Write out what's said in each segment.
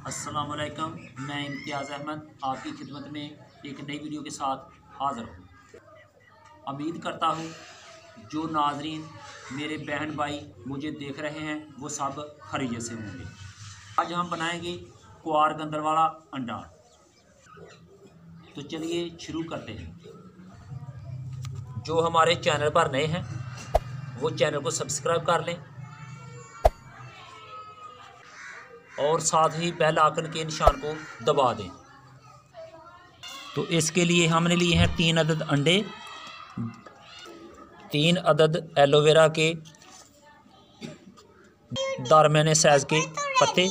अस्सलामुअलैकुम, मैं इम्तियाज़ अहमद आपकी खिदमत में एक नई वीडियो के साथ हाज़िर हूँ। उम्मीद करता हूँ जो नाज़रीन मेरे बहन भाई मुझे देख रहे हैं वो सब खैरियत से होंगे। आज हम बनाएंगे क्वार गंदर वाला अंडा। तो चलिए शुरू करते हैं। जो हमारे चैनल पर नए हैं वो चैनल को सब्सक्राइब कर लें और साथ ही बेल आइकन के निशान को दबा दें। तो इसके लिए हमने लिए हैं 3 अदद अंडे, 3 अदद एलोवेरा के दरमियाने साइज़ के पत्ते,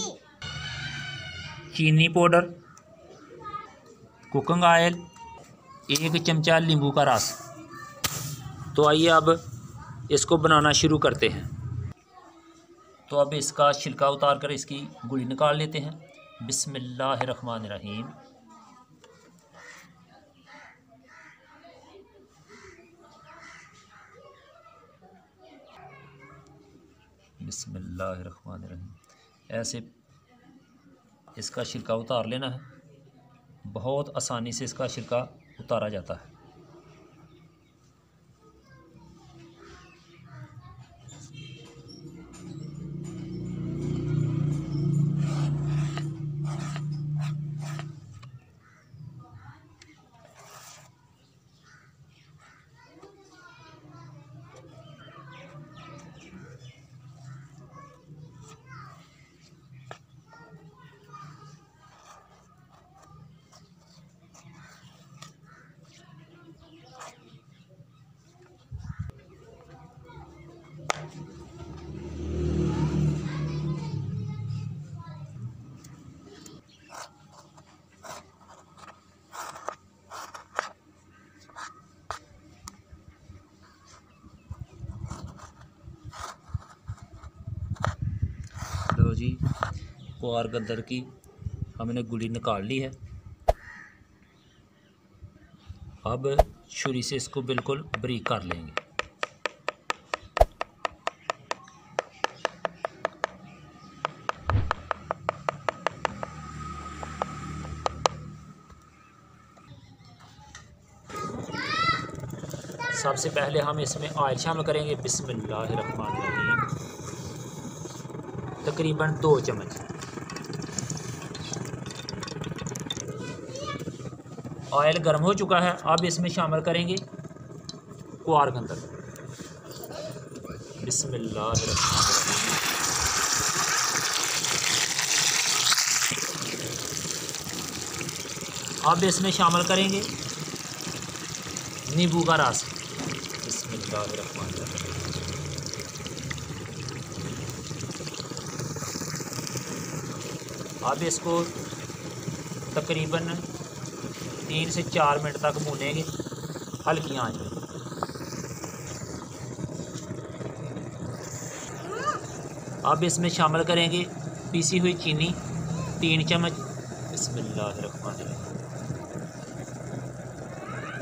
चीनी पाउडर, कुकिंग ऑयल, 1 चमचा नींबू का रस। तो आइए अब इसको बनाना शुरू करते हैं। तो अब इसका छिलका उतार कर इसकी गुड़ी निकाल लेते हैं। बिस्मिल्लाहिर्रहमानिर्रहीम। बिस्मिल्लाहिर्रहमानिर्रहीम। ऐसे इसका छिलका उतार लेना है। बहुत आसानी से इसका छिलका उतारा जाता है। लो जी, क्वार गंदर की हमने गुड़ी निकाल ली है। अब छुरी से इसको बिल्कुल बारीक कर लेंगे। सबसे पहले हम इसमें ऑयल शामिल करेंगे। बिस्मिल्लाहिर्रहमानिर्रहीम। तकरीबन 2 चम्मच। ऑयल गर्म हो चुका है। अब इसमें शामिल करेंगे क्वार गंदर। बिस्मिल्लाहिर्रहमानिर्रहीम। अब इसमें शामिल करेंगे नींबू का रस। बिस्मिल्लाहिर्रहमानिर्रहीम। अब इसको तकरीबन 3 से 4 मिनट तक भूनेंगे हल्की आंच में। अब इसमें शामिल करेंगे पीसी हुई चीनी 3 चम्मच। बिस्मिल्लाहिर्रहमानिर्रहीम।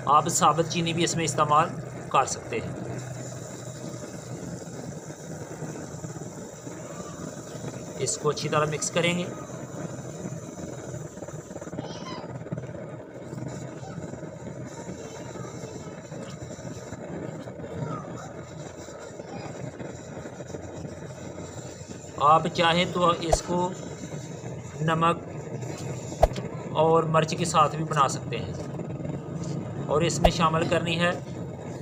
आप साबुत चीनी भी इसमें इस्तेमाल कर सकते हैं। इसको अच्छी तरह मिक्स करेंगे। आप चाहें तो इसको नमक और मिर्च के साथ भी बना सकते हैं। और इसमें शामिल करनी है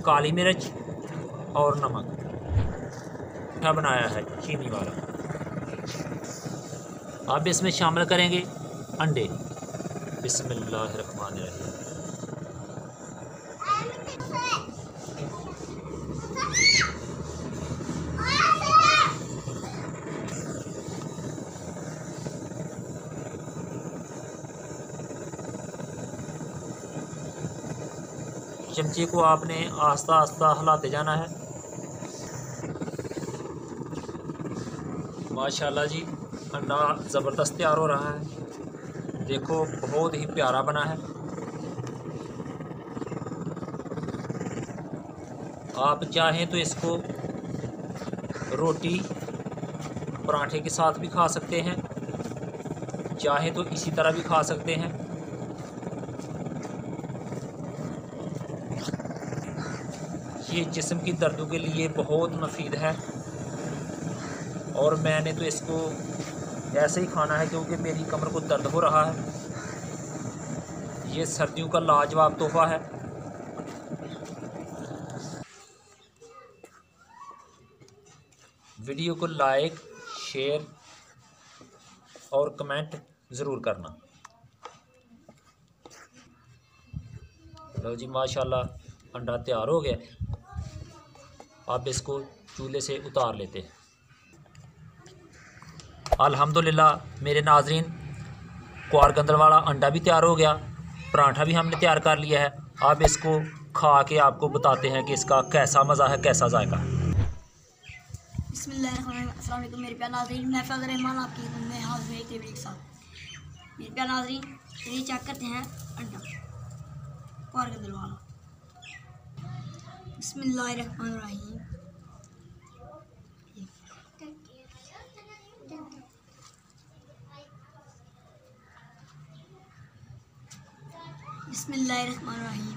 काली मिर्च और नमक। क्या बनाया है चीनी वाला। अब इसमें शामिल करेंगे अंडे। बिस्मिल्लाहिर्रहमानिर्रहीम। चमचे को आपने आस्ता आस्ता हिलाते जाना है। माशाल्लाह जी, अंडा ज़बरदस्त तैयार हो रहा है। देखो बहुत ही प्यारा बना है। आप चाहें तो इसको रोटी पराठे के साथ भी खा सकते हैं चाहे तो इसी तरह भी खा सकते हैं। ये जिस्म की दर्दों के लिए बहुत मुफीद है और मैंने तो इसको ऐसे ही खाना है क्योंकि मेरी कमर को दर्द हो रहा है। ये सर्दियों का लाजवाब तोहफ़ा है। वीडियो को लाइक, शेयर और कमेंट ज़रूर करना। लो जी, माशाल्लाह अंडा तैयार हो गया। अब इसको चूल्हे से उतार लेते हैं। अल्हम्दुलिल्लाह मेरे नाजरीन, क्वार गंदल वाला अंडा भी तैयार हो गया, पराठा भी हमने तैयार कर लिया है। अब इसको खा के आपको बताते हैं कि इसका कैसा मज़ा है, कैसा जायका। अस्सलाम वालेकुम मेरे प्यारे नाज़रीन, मैं फैज़ल रहमान आपकी में हाज़िर हूं एक वीडियो के साथ। मेरे प्यारे नाज़रीन, चलिए चेक करते हैं अंडा क्वार गंदल वाला। बिस्मिल्लाहिर्रहमानिर्रहीम। बिस्मिल्लाहिर्रहमानिर्रहीम।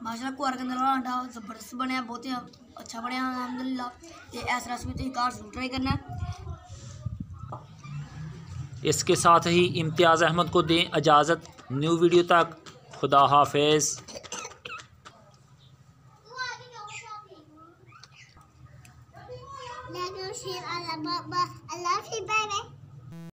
माशाल्लाह क्वार गंदल वाला अंडा ज़बरदस्त बनया, बहुत ही अच्छा बनया अल्हम्दुलिल्लाह। ये ऐसी रेसिपी तो घर जरूर ट्राई करना। इसके साथ ही इम्तियाज़ अहमद को दें इजाज़त। न्यू वीडियो तक खुदा हाफिज़। शेर